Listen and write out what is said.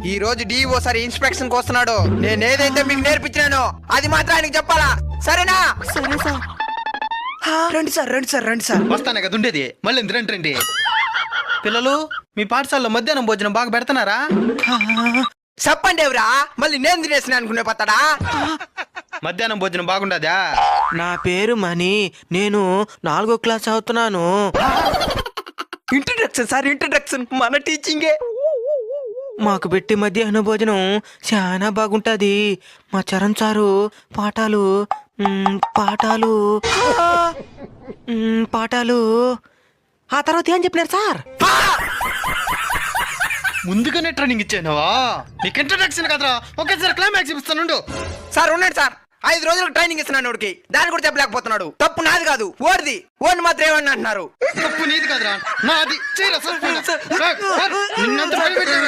ఈ రోజు DO sir inspection కి వస్తున్నాడు. నేను ఏదైతే మీకు నేర్పించానో అది మాత్రం ఆయనకి చెప్పాలా, సరేనా? సరే సార్. రండి సార్, రండి సార్, రండి సార్. వస్తానే కదా ఉండేది, మళ్ళీ రండి రండి. పిల్లలు, మీ పాఠశాలలో మధ్యాహ్నం భోజనం బాగా పెడతారా? చెప్పండి ఎవరా, మళ్ళీ నేను తినేసిన అనుకునే పత్తాడా? మధ్యాహ్నం భోజనం బాగుండదా? నా పేరు మణి, నేను 4వ క్లాస్ చదువుతున్నాను. ఇంట్రడక్షన్ సార్, ఇంట్రడక్షన్ మన టీచింగే. మాకు పెట్టి మధ్యాహ్న భోజనం చాలా బాగుంటది. మా చరణ్ సారు పాఠాలు పాఠాలు పాఠాలు ఆ తర్వాత ఏం చెప్పినారు సార్? ముందుగానే ట్రైనింగ్ ఇచ్చానవా? నీకు ఇంట్రడక్షన్ కదరా, ఒకేసారి క్లైమాక్స్ ఇస్తాను. సార్ ఉండండి సార్, 5 రోజులకు ట్రైనింగ్ ఇస్తున్నాను వాడికి, దాన్ని కూడా చెప్పలేకపోతున్నాడు. తప్పు నాది కాదు, ఓడిది. ఓడిని మాత్రం ఏమన్నా అంటున్నారు? తప్పు నీది కదరా, నాది.